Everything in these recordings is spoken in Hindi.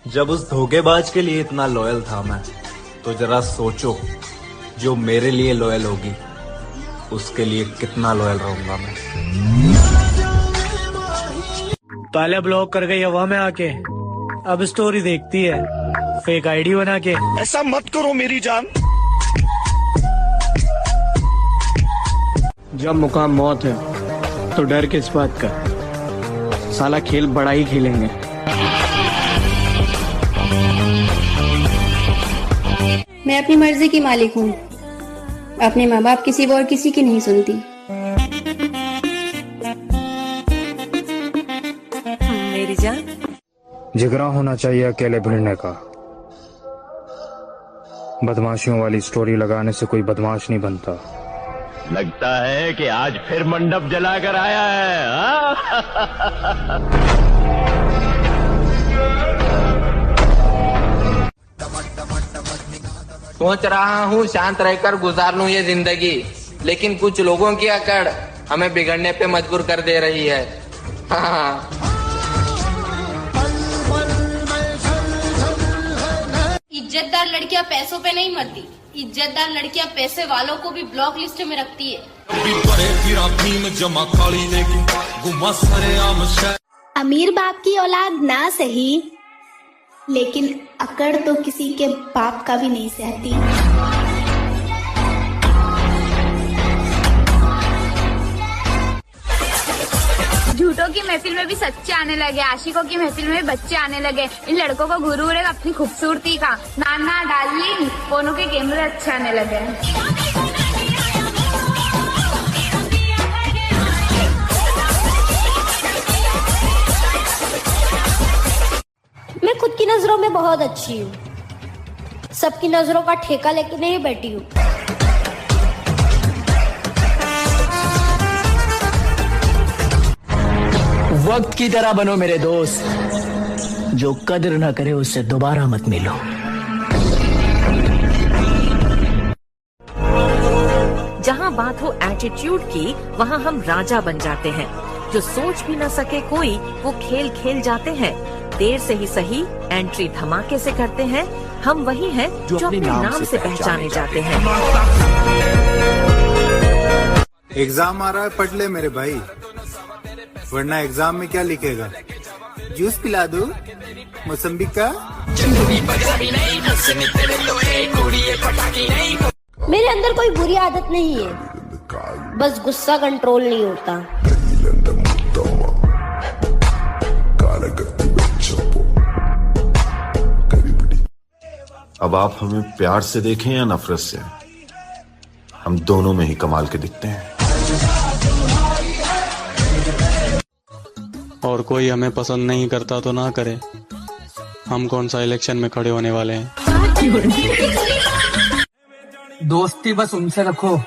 जब उस धोखेबाज के लिए इतना लॉयल था मैं, तो जरा सोचो जो मेरे लिए लॉयल होगी उसके लिए कितना लॉयल रहूंगा मैं। पहले ब्लॉक कर गई हवा में आके, अब स्टोरी देखती है फेक आईडी बना के। ऐसा मत करो मेरी जान। जब मुकाम मौत है तो डर किस बात का, साला खेल बड़ा ही खेलेंगे। मैं अपनी मर्जी की मालिक हूँ, अपने माँ बाप किसी और किसी की नहीं सुनती। मेरी जान, जिगरा होना चाहिए अकेले भिड़ने का। बदमाशियों वाली स्टोरी लगाने से कोई बदमाश नहीं बनता। लगता है कि आज फिर मंडप जला कर आया है। सोच रहा हूँ शांत रहकर गुजार लूँ ये जिंदगी, लेकिन कुछ लोगों की अकड़ हमें बिगड़ने पे मजबूर कर दे रही है। हाँ। इज्जतदार लड़कियां पैसों पे नहीं मरती, इज्जतदार लड़कियां पैसे वालों को भी ब्लॉक लिस्ट में रखती है। अमीर बाप की औलाद ना सही, लेकिन अकड़ तो किसी के बाप का भी नहीं सहती। झूठों की महफिल में भी सच्चे आने लगे, आशिकों की महफिल में भी बच्चे आने लगे। इन लड़कों को गुरूर है अपनी खूबसूरती का। नाना डार्लिंग फोनों के कैमरे अच्छे आने लगे। मैं खुद की नजरों में बहुत अच्छी हूँ, सबकी नजरों का ठेका लेके नहीं बैठी हूँ। वक्त की तरह बनो मेरे दोस्त, जो कदर न करे उससे दोबारा मत मिलो। जहाँ बात हो एटीट्यूड की, वहाँ हम राजा बन जाते हैं। जो सोच भी न सके कोई, वो खेल खेल जाते हैं। देर से ही सही, एंट्री धमाके से करते हैं। हम वही हैं जो अपने नाम से पहचाने जाते हैं। एग्जाम आ रहा है, पढ़ ले मेरे भाई, वरना एग्जाम में क्या लिखेगा? जूस पिला दूं मौसम्बी का? मेरे अंदर कोई बुरी आदत नहीं है, बस गुस्सा कंट्रोल नहीं होता। अब आप हमें प्यार से देखें या नफरत से, हम दोनों में ही कमाल के दिखते हैं। और कोई हमें पसंद नहीं करता तो ना करे, हम कौन सा इलेक्शन में खड़े होने वाले हैं। दोस्ती बस उनसे रखो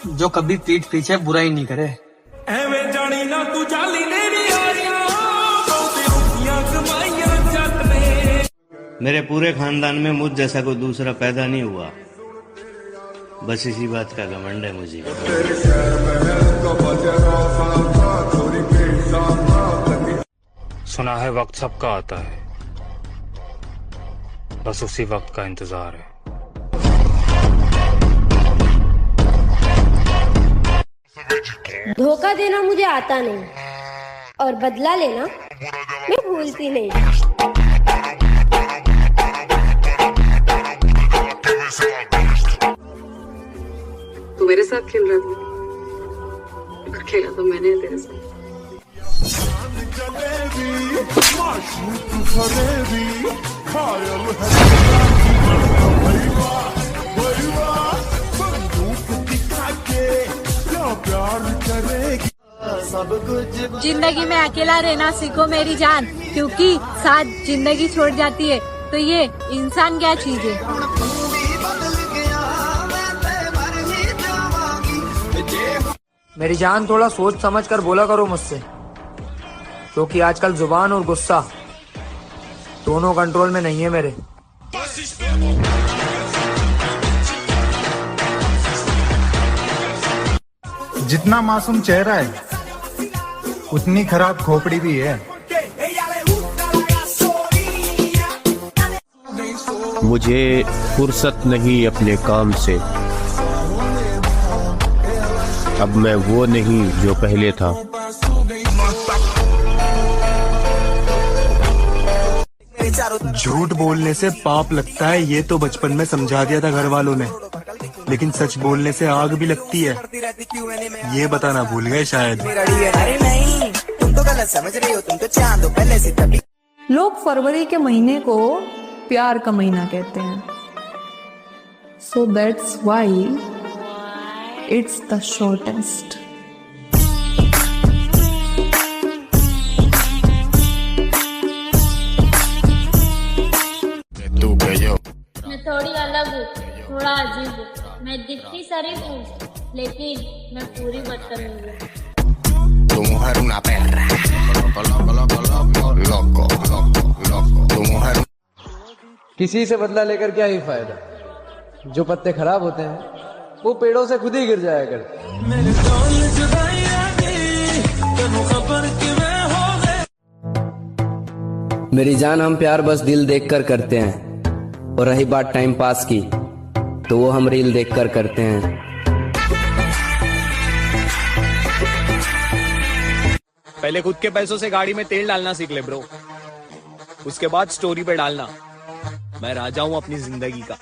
जो कभी पीठ पीछे बुराई नहीं करे। मेरे पूरे खानदान में मुझ जैसा कोई दूसरा पैदा नहीं हुआ, बस इसी बात का घमंड है मुझे। सुना है वक्त सबका आता है, बस उसी वक्त का इंतजार है। धोखा देना मुझे आता नहीं, और बदला लेना मैं भूलती नहीं। तू मेरे साथ खेल रहा था, और खेला तो मैंने तेरे साथ। जिंदगी में अकेला रहना सीखो मेरी जान, क्योंकि साथ जिंदगी छोड़ जाती है तो ये इंसान क्या चीज है। मेरी जान, थोड़ा सोच समझ कर बोला करो मुझसे, क्योंकि आजकल जुबान और गुस्सा दोनों कंट्रोल में नहीं है मेरे। जितना मासूम चेहरा है उतनी खराब खोपड़ी भी है। मुझे फुर्सत नहीं अपने काम से। अब मैं वो नहीं जो पहले था। झूठ बोलने से पाप लगता है, ये तो बचपन में समझा दिया था घर वालों ने, लेकिन सच बोलने से आग भी लगती है, ये बताना भूल गए शायद। लोग फरवरी के महीने को प्यार का महीना कहते हैं, so that's why it's the shortest. मैं थोड़ी अलग हूँ, थोड़ा अजीब हूँ। मैं दिखती शरीफ हूँ, लेकिन मैं पूरी बदतमीज हूँ। किसी से बदला लेकर क्या ही फायदा, जो पत्ते खराब होते हैं वो पेड़ों से खुद ही गिर जाया करते। मेरी जान, हम प्यार बस दिल देखकर करते हैं, और रही बात टाइम पास की तो वो हम रील देखकर करते हैं। पहले खुद के पैसों से गाड़ी में तेल डालना सीख ले ब्रो, उसके बाद स्टोरी पे डालना मैं राजा हूं अपनी जिंदगी का।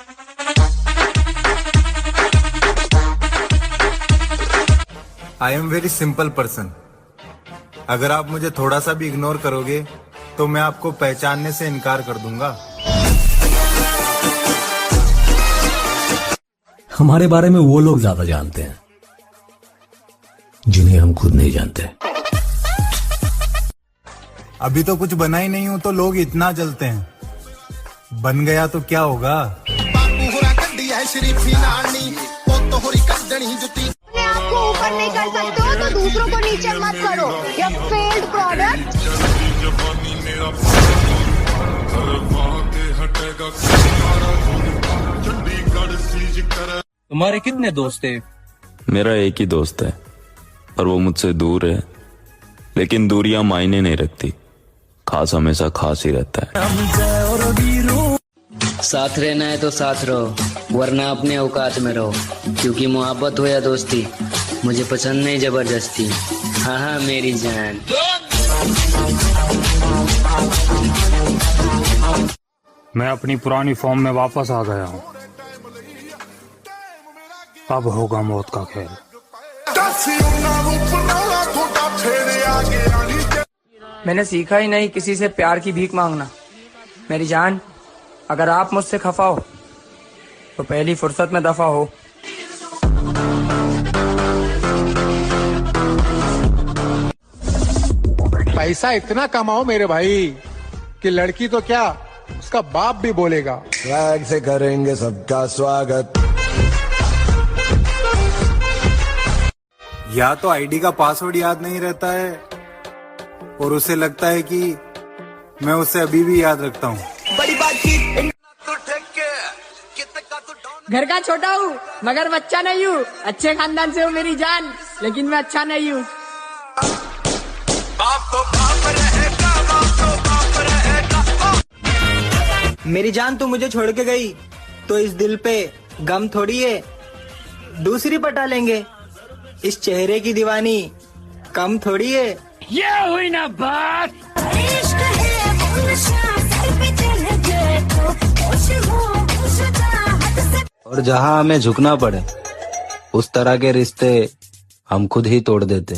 I am very simple person. अगर आप मुझे थोड़ा सा भी इग्नोर करोगे तो मैं आपको पहचानने से इनकार कर दूंगा। हमारे बारे में वो लोग ज्यादा जानते हैं जिन्हें हम खुद नहीं जानते। अभी तो कुछ बना ही नहीं हूं तो लोग इतना जलते हैं, बन गया तो क्या होगा। आपको ऊपर नहीं कर सकते हो तो दूसरों को नीचे मत करो, या फेल्ड प्रोडक्ट। तुम्हारे कितने दोस्त हैं? मेरा एक ही दोस्त है, और वो मुझसे दूर है, लेकिन दूरियां मायने नहीं रखती, खास हमेशा खास ही रहता है। साथ रहना है तो साथ रहो, वरना अपने औकात में रहो, क्योंकि मोहब्बत हो या दोस्ती मुझे पसंद नहीं जबरदस्ती। हाँ हाँ मेरी जान। मैं अपनी पुरानी फॉर्म में वापस आ गया हूँ, अब होगा मौत का खेल। मैंने सीखा ही नहीं किसी से प्यार की भीख मांगना। मेरी जान, अगर आप मुझसे खफा हो तो पहली फुर्सत में दफा हो। पैसा इतना कमाओ मेरे भाई कि लड़की तो क्या उसका बाप भी बोलेगा। स्वैग से करेंगे सबका स्वागत। या तो आईडी का पासवर्ड याद नहीं रहता है और उसे लगता है कि मैं उसे अभी भी याद रखता हूँ। बड़ी बातचीत। घर का छोटा हूँ मगर बच्चा नहीं हूँ, अच्छे खानदान से हूँ मेरी जान, लेकिन मैं अच्छा नहीं हूँ। मेरी जान तू मुझे छोड़ के गई तो इस दिल पे गम थोड़ी है, दूसरी पटा लेंगे। इस चेहरे की दीवानी कम थोड़ी है। ये हुई ना बात। और जहाँ हमें झुकना पड़े उस तरह के रिश्ते हम खुद ही तोड़ देते।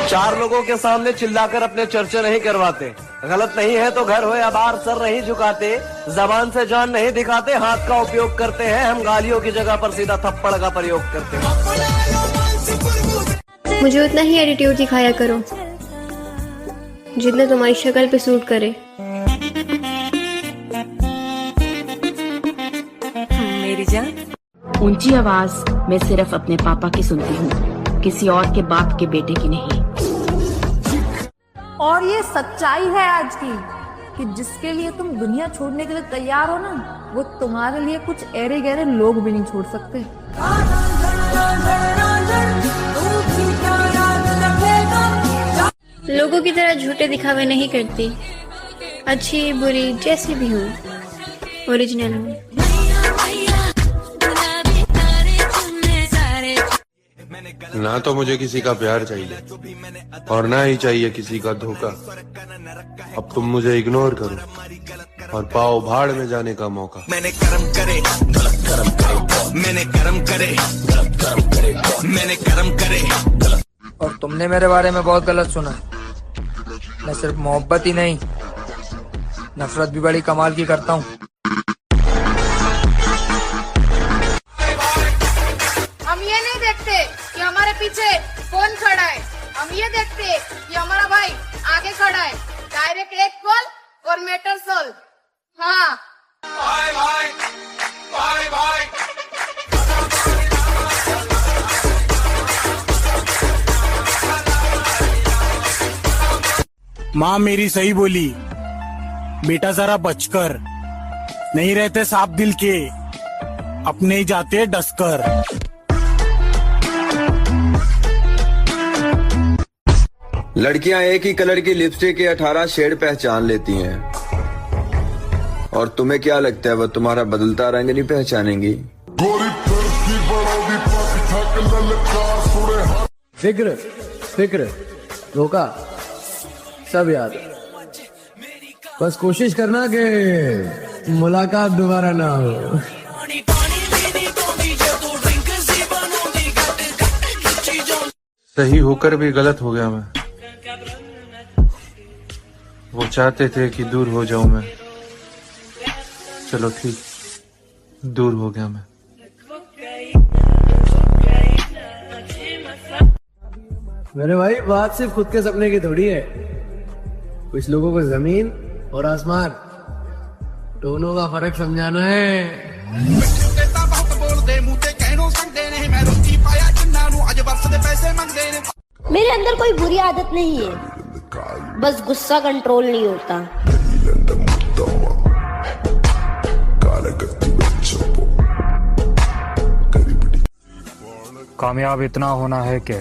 चार लोगों के सामने चिल्लाकर अपने चर्चे नहीं करवाते, गलत नहीं है तो घर हो या बाहर सर नहीं झुकाते, जबान से जान नहीं दिखाते, हाथ का उपयोग करते हैं हम, गालियों की जगह पर सीधा थप्पड़ का प्रयोग करते हैं। मुझे उतना ही एटीट्यूड दिखाया करो जितना तुम्हारी शक्ल पे सूट करे। मेरी जान, ऊंची आवाज मैं सिर्फ अपने पापा की सुनती हूँ, किसी और के बाप के बेटे की नहीं। और ये सच्चाई है आज की कि जिसके लिए तुम दुनिया छोड़ने के लिए तैयार हो ना, वो तुम्हारे लिए कुछ ऐरे गहरे लोग भी नहीं छोड़ सकते। लोगों की तरह झूठे दिखावे नहीं करती, अच्छी बुरी जैसी भी हूँ, ओरिजिनल हूँ। ना तो मुझे किसी का प्यार चाहिए और ना ही चाहिए किसी का धोखा। अब तुम मुझे इग्नोर करो और पाओ भाड़ में जाने का मौका। मैंने कर्म करे गलत कर्म करे, मैंने कर्म करे गलत कर्म करे, मैंने कर्म करे गलत। और तुमने मेरे बारे में बहुत गलत सुना है। मैं सिर्फ मोहब्बत ही नहीं, नफरत भी बड़ी कमाल की करता हूँ। हम ये नहीं देखते कि हमारे पीछे कौन खड़ा है, हम ये देखते कि हमारा भाई आगे खड़ा है। डायरेक्ट एक कॉल और मैटर सोल्व। हाँ बाय बाय बाय बाय। माँ मेरी सही बोली, बेटा जरा बचकर, नहीं रहते साफ दिल के, अपने ही जाते डसकर। लड़कियां एक ही कलर की लिपस्टिक के 18 शेड पहचान लेती हैं, और तुम्हें क्या लगता है वो तुम्हारा बदलता रंग नहीं पहचानेंगी? फिक्र फिक्र धोखा सब याद है, बस कोशिश करना कि मुलाकात दोबारा ना हो। सही होकर भी गलत हो गया मैं। वो चाहते थे कि दूर हो जाऊं मैं, चलो ठीक, दूर हो गया मैं। मेरे भाई बात सिर्फ खुद के सपने की थोड़ी है, कुछ लोगों को जमीन और आसमान दोनों का फर्क समझाना है। मेरे अंदर कोई बुरी आदत नहीं है, बस गुस्सा कंट्रोल नहीं होता। कामयाब इतना होना है कि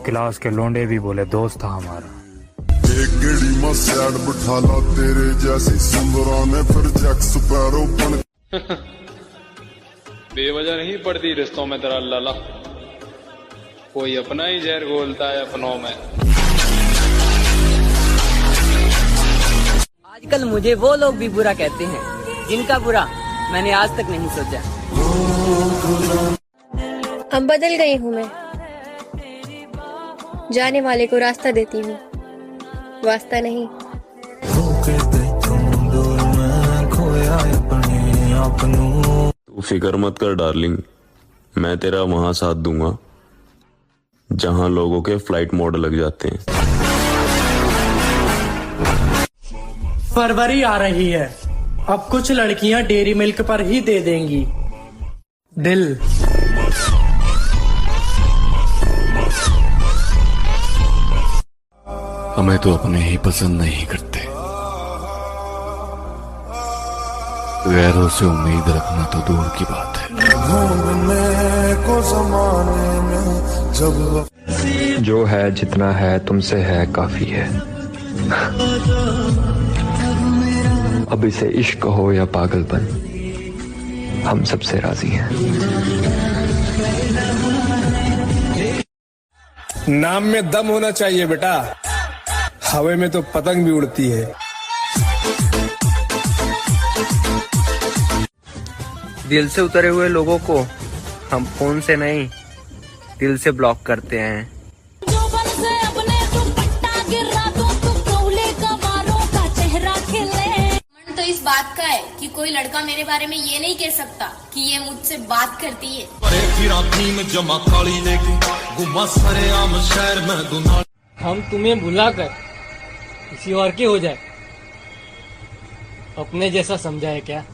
क्लास के लोंडे भी बोले दोस्त था हमारा। एक गेड़ी में सैड बिठाला तेरे जैसे सुंदरा ने फिर जैक स्पैरो बन। बेवजह नहीं पड़ती रिश्तों में तेरा लाला, कोई अपना ही जहर घोलता है अपनों में। आजकल मुझे वो लोग भी बुरा कहते हैं जिनका बुरा मैंने आज तक नहीं सोचा। अब बदल गई हूँ मैं, जाने वाले को रास्ता देती हूँ, वास्ता नहीं। तू फिक्र मत कर डार्लिंग, मैं तेरा वहां साथ दूंगा जहां लोगों के फ्लाइट मोड लग जाते हैं। फरवरी आ रही है, अब कुछ लड़कियां डेयरी मिल्क पर ही दे देंगी दिल। हमें तो अपने ही पसंद नहीं करते, गैरों से उम्मीद रखना तो दूर की बात है। जो है जितना है तुमसे है काफी है। अब इसे इश्क हो या पागलपन, हम सबसे राजी हैं। नाम में दम होना चाहिए बेटा, हवा में तो पतंग भी उड़ती है। दिल से उतरे हुए लोगों को हम फोन से नहीं, दिल से ब्लॉक करते हैं। तो इस बात का है कि कोई लड़का मेरे बारे में ये नहीं कह सकता कि ये मुझसे बात करती है। हम तुम्हें भुलाकर किसी और की हो जाए, अपने जैसा समझाए क्या?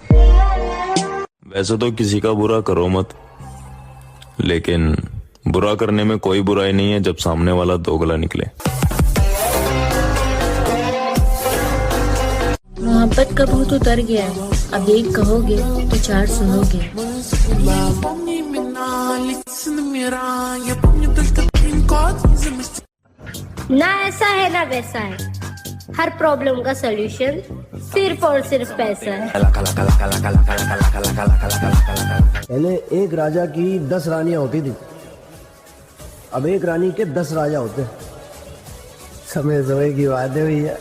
वैसे तो किसी का बुरा करो मत, लेकिन बुरा करने में कोई बुराई नहीं है जब सामने वाला दोगला निकले। मोहब्बत का भूत उतर गया है, अब एक कहोगे तो चार सुनोगे। ना ऐसा है ना वैसा है, हर प्रॉब्लम का सलूशन सिर्फ और सिर्फ पैसा है। पहले एक राजा की 10 रानियां होती थी, अब एक रानी के 10 राजा होते। समय समय की बात है भैया।